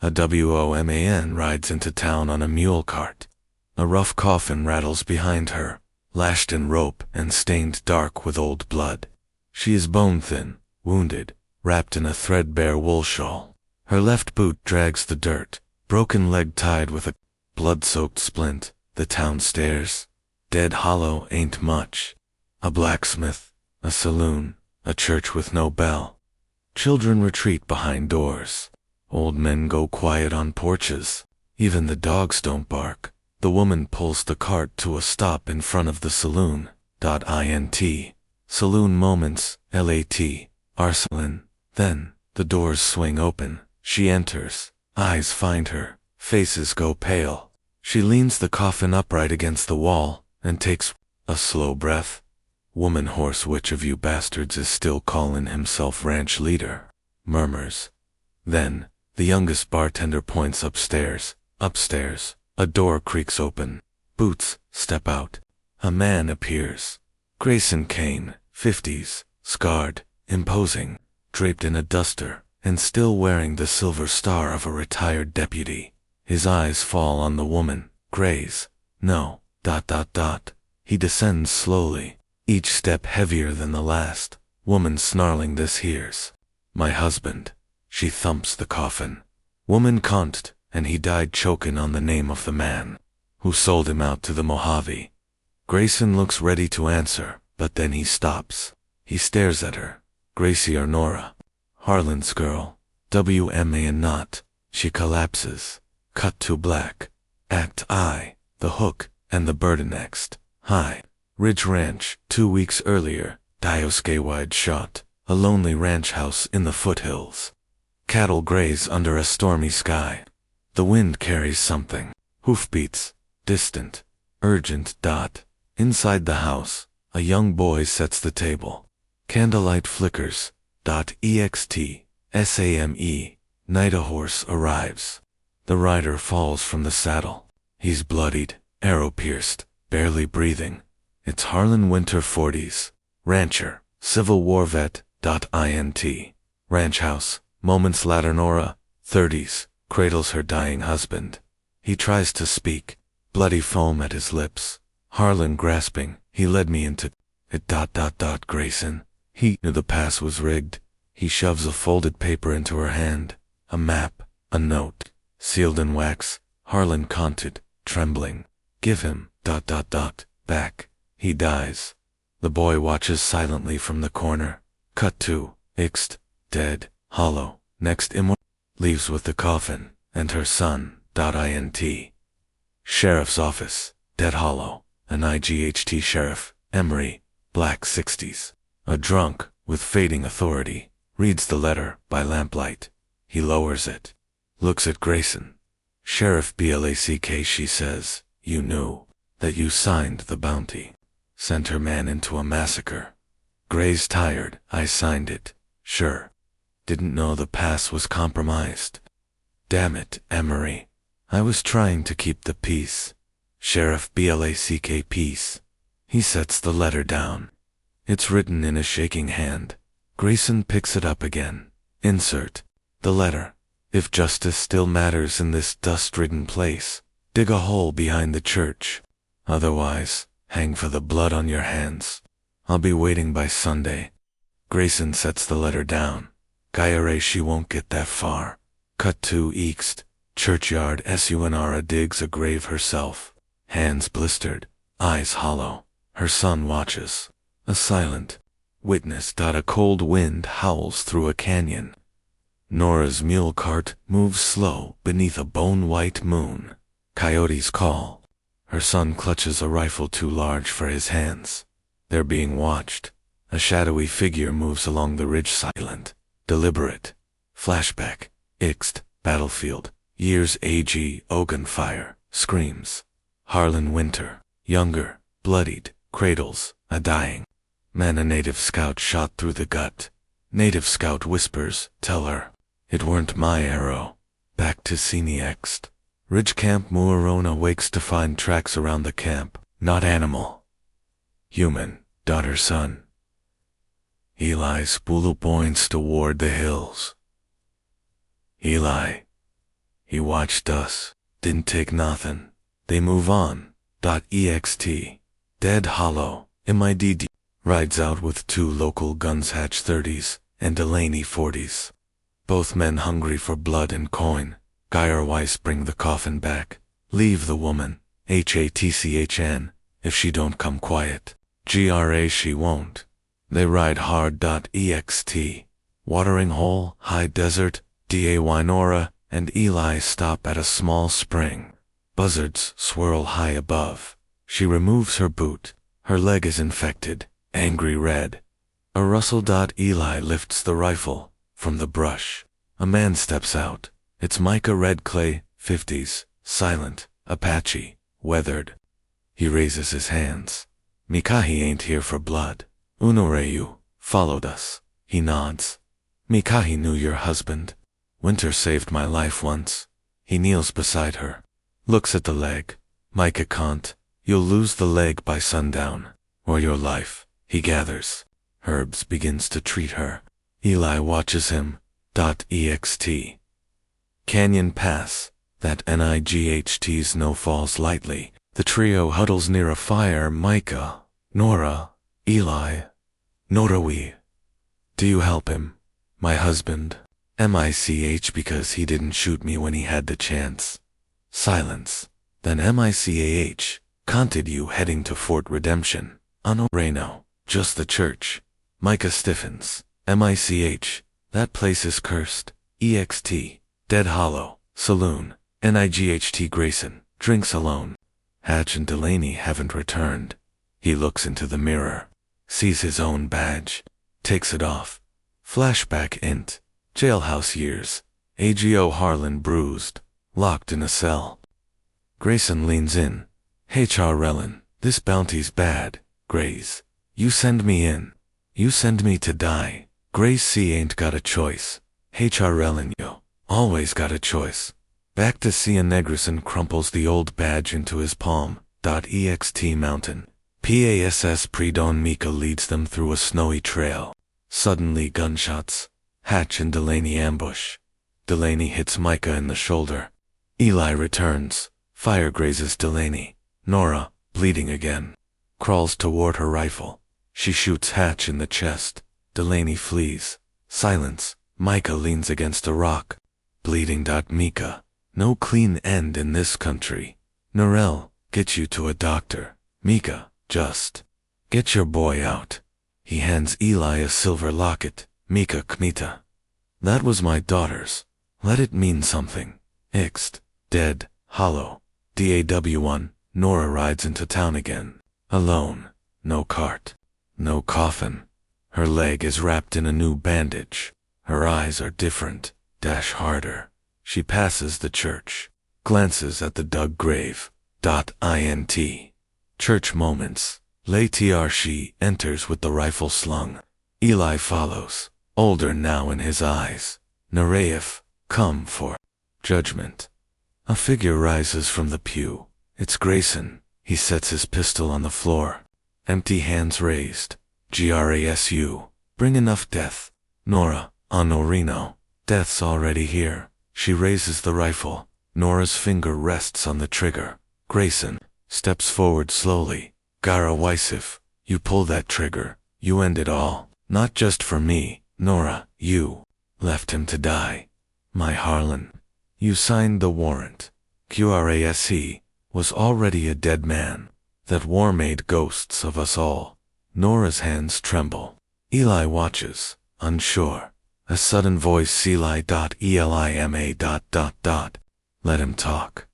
A woman rides into town on a mule cart. A rough coffin rattles behind her, lashed in rope and stained dark with old blood. She is bone-thin, wounded, wrapped in a threadbare wool shawl. Her left boot drags the dirt, broken leg tied with a blood-soaked splint. The town stares. Dead Hollow ain't much. A blacksmith, a saloon, a church with no bell. Children retreat behind doors. Old men go quiet on porches. Even the dogs don't bark. The woman pulls the cart to a stop in front of the saloon. Int. Saloon moments, LAT. Arsenal. Then, the doors swing open. She enters. Eyes find her. Faces go pale. She leans the coffin upright against the wall and takes a slow breath. Woman horse, which of you bastards is still calling himself ranch leader? Murmurs. Then, the youngest bartender points upstairs. Upstairs, a door creaks open. Boots step out. A man appears. Grayson Kane, 50s, scarred, imposing, draped in a duster, and still wearing the silver star of a retired deputy. His eyes fall on the woman. Graze. No. ... He descends slowly, each step heavier than the last. Woman snarling this hears. My husband. She thumps the coffin. Woman can't, and he died choking on the name of the man who sold him out to the Mojave. Grayson looks ready to answer, but then he stops. He stares at her. Gracie or Nora? Harlan's girl. WMA and not. She collapses. Cut to black. Act I. The hook, and the burden next. High Ridge Ranch, 2 weeks earlier. Dioske-wide shot. A lonely ranch house in the foothills. Cattle graze under a stormy sky. The wind carries something. Hoofbeats. Distant. Urgent. Inside the house, a young boy sets the table. Candlelight flickers. Ext. SAME. Night a horse arrives. The rider falls from the saddle. He's bloodied, arrow-pierced, barely breathing. It's Harlan Winter, 40s. Rancher, Civil War vet. Int. Ranch house. Moments later, Nora, 30s, cradles her dying husband. He tries to speak, bloody foam at his lips. Harlan grasping, he led me into it. Grayson. He knew the pass was rigged. He shoves a folded paper into her hand. A map, a note, sealed in wax. Harlan counted, trembling. Give him, ... back. He dies. The boy watches silently from the corner. Cut to, Ixt, dead, Hollow. Next leaves with the coffin, and her son. Int. Sheriff's office, Dead Hollow. An IGHT sheriff, Emery, black 60s. A drunk, with fading authority, reads the letter by lamplight. He lowers it. Looks at Grayson. Sheriff Black, she says, you knew that you signed the bounty. Sent her man into a massacre. Gray's tired. I signed it. Sure. Didn't know the pass was compromised. Damn it, Emery. I was trying to keep the peace. Sheriff Black, peace. He sets the letter down. It's written in a shaking hand. Grayson picks it up again. Insert. The letter. If justice still matters in this dust-ridden place, dig a hole behind the church. Otherwise, hang for the blood on your hands. I'll be waiting by Sunday. Grayson sets the letter down. Guyere, she won't get that far. Cut to East. Churchyard. Sunra digs a grave herself. Hands blistered. Eyes hollow. Her son watches. A silent witness. A cold wind howls through a canyon. Nora's mule cart moves slow beneath a bone-white moon. Coyotes call. Her son clutches a rifle too large for his hands. They're being watched. A shadowy figure moves along the ridge, silent, deliberate. Flashback. Ixt, battlefield. Years AG, gunfire, screams. Harlan Winter, younger, bloodied, cradles, a dying man. A native scout shot through the gut. Native scout whispers, tell her, it weren't my arrow. Back to Cinematography. Ridge Camp. Muarona wakes to find tracks around the camp. Not animal. Human. Daughter, son. Eli Spulu points toward the hills. Eli. He watched us. Didn't take nothin'. They move on. .ext. Dead Hollow. MIDD. Rides out with 2 local guns, Hatch 30s and Delaney 40s. Both men hungry for blood and coin. Guy or Weiss bring the coffin back. Leave the woman. HATCHN. If she don't come quiet. GRA she won't. They ride hard. .ext. Watering hole, high desert, DAY Nora and Eli stop at a small spring. Buzzards swirl high above. She removes her boot. Her leg is infected, angry red. A rustle. Eli lifts the rifle from the brush. A man steps out. It's Micah Red Clay, 50s, silent, Apache, weathered. He raises his hands. Mikahi ain't here for blood. Unoreyu followed us. He nods. Mikahi knew your husband. Winter saved my life once. He kneels beside her. Looks at the leg. Micah can't. You'll lose the leg by sundown. Or your life. He gathers. Herbs begins to treat her. Eli watches him. .ext. Canyon Pass. That NIGHT's no falls lightly. The trio huddles near a fire. Micah, Nora, Eli. Norawi. Do you help him? My husband. MICH because he didn't shoot me when he had the chance. Silence. Then MICAH. Conted you heading to Fort Redemption. Reno. Just the church. Micah stiffens. MICH. That place is cursed. EXT. Dead Hollow. Saloon. NIGHT Grayson. Drinks alone. Hatch and Delaney haven't returned. He looks into the mirror. Sees his own badge. Takes it off. Flashback int. Jailhouse years. AGO Harlan bruised. Locked in a cell. Grayson leans in. HR Rellin, this bounty's bad. Grace. You send me in. You send me to die. Grace C ain't got a choice. HR Rellin, yo. Always got a choice. Back to Cia Negrison crumples the old badge into his palm. .ext mountain. PASS Pre-Dawn Mika leads them through a snowy trail. Suddenly gunshots. Hatch and Delaney ambush. Delaney hits Micah in the shoulder. Eli returns. Fire grazes Delaney. Nora, bleeding again, crawls toward her rifle. She shoots Hatch in the chest. Delaney flees. Silence. Micah leans against a rock. Bleeding. Mika. No clean end in this country. Norel, get you to a doctor. Mika, just get your boy out. He hands Eli a silver locket. Mika Kmita. That was my daughter's. Let it mean something. Ixt. Dead. Hollow. DAW1. Nora rides into town again. Alone. No cart. No coffin. Her leg is wrapped in a new bandage. Her eyes are different. Harder. She passes the church. Glances at the dug grave. .int. Church moments. Later she enters with the rifle slung. Eli follows. Older now in his eyes. Nereif, come for judgment. A figure rises from the pew. It's Grayson. He sets his pistol on the floor. Empty hands raised. GRASU. Bring enough death. Nora, Honorino. Death's already here. She raises the rifle. Nora's finger rests on the trigger. Grayson steps forward slowly. Gara Weissif, you pull that trigger. You end it all. Not just for me, Nora, you left him to die. My Harlan. You signed the warrant. QRASE was already a dead man. That war made ghosts of us all. Nora's hands tremble. Eli watches, unsure. A sudden voice Eli.elima. Let him talk.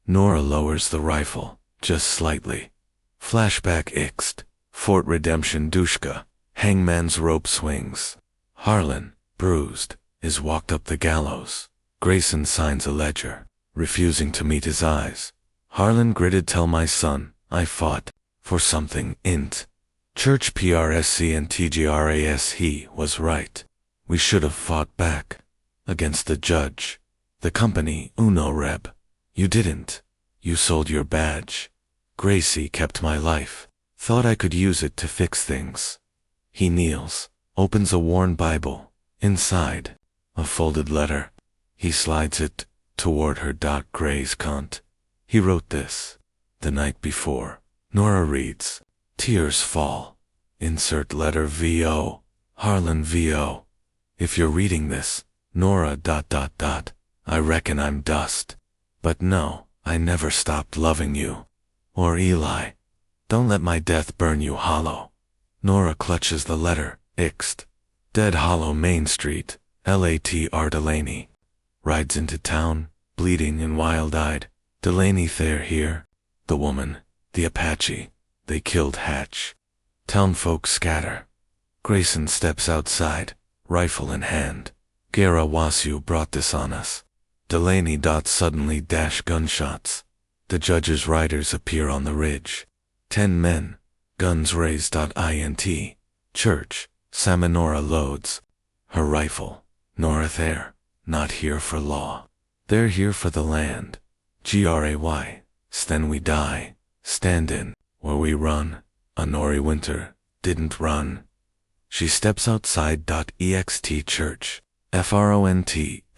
Nora lowers the rifle, just slightly. Flashback ixt. Fort Redemption Dushka. Hangman's rope swings. Harlan, bruised, is walked up the gallows. Grayson signs a ledger, refusing to meet his eyes. Harlan gritted, tell my son, I fought for something int. Church PRSC and TGRAS, he was right. We should have fought back. Against the judge. The company, Uno Reb. You didn't. You sold your badge. Gracie kept my life. Thought I could use it to fix things. He kneels, opens a worn Bible. Inside, a folded letter. He slides it toward her. Gray's cunt. He wrote this the night before. Nora reads. Tears fall. Insert letter VO. Harlan VO. If you're reading this, Nora ... I reckon I'm dust. But no, I never stopped loving you. Or Eli. Don't let my death burn you hollow. Nora clutches the letter, Ixt. Dead Hollow Main Street, LATR Delaney. Rides into town, bleeding and wild-eyed. Delaney Thayer here. The woman, the Apache. They killed Hatch. Townfolk scatter. Grayson steps outside, rifle in hand. Gara Wasu brought this on us. Delaney ... suddenly dash gunshots. The judge's riders appear on the ridge. 10 men, guns raised. Int. Church, Samanora loads. Her rifle. Nora Thayer, not here for law. They're here for the land. Gray, then we die. Stand in, or we run. Honori Winter, didn't run. She steps outside. Ext church. FRONTSHOW.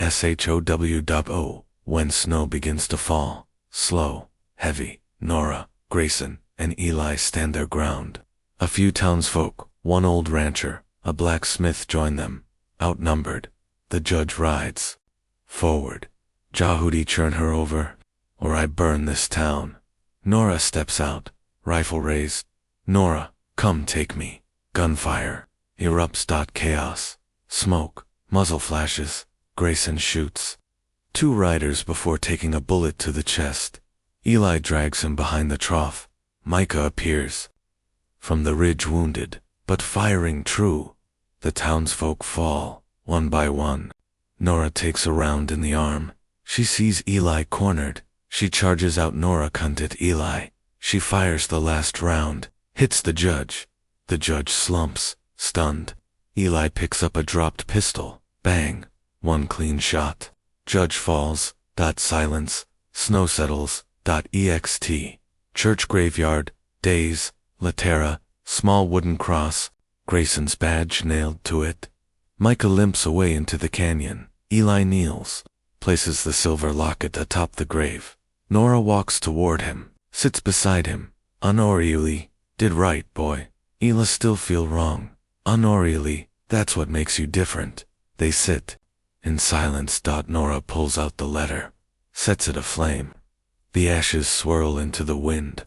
When snow begins to fall, slow, heavy, Nora, Grayson, and Eli stand their ground. A few townsfolk, one old rancher, a blacksmith join them. Outnumbered, the judge rides. Forward. Jahudi churn her over, or I burn this town. Nora steps out, rifle raised. Nora, come take me. Gunfire. Erupts. Chaos. Smoke. Muzzle flashes. Grayson shoots. 2 riders before taking a bullet to the chest. Eli drags him behind the trough. Micah appears. From the ridge wounded, but firing true. The townsfolk fall, one by one. Nora takes a round in the arm. She sees Eli cornered. She charges out. Nora cunt at Eli. She fires the last round. Hits the judge. The judge slumps, stunned. Eli picks up a dropped pistol. Bang. 1 clean shot. Judge falls. Silence. Snow settles. Ext. Church graveyard. Days. Latera. Small wooden cross. Grayson's badge nailed to it. Micah limps away into the canyon. Eli kneels. Places the silver locket atop the grave. Nora walks toward him. Sits beside him. Honorially. Did right, boy. Eli still feel wrong. Honorially. That's what makes you different. They sit. In silence. Nora pulls out the letter. Sets it aflame. The ashes swirl into the wind.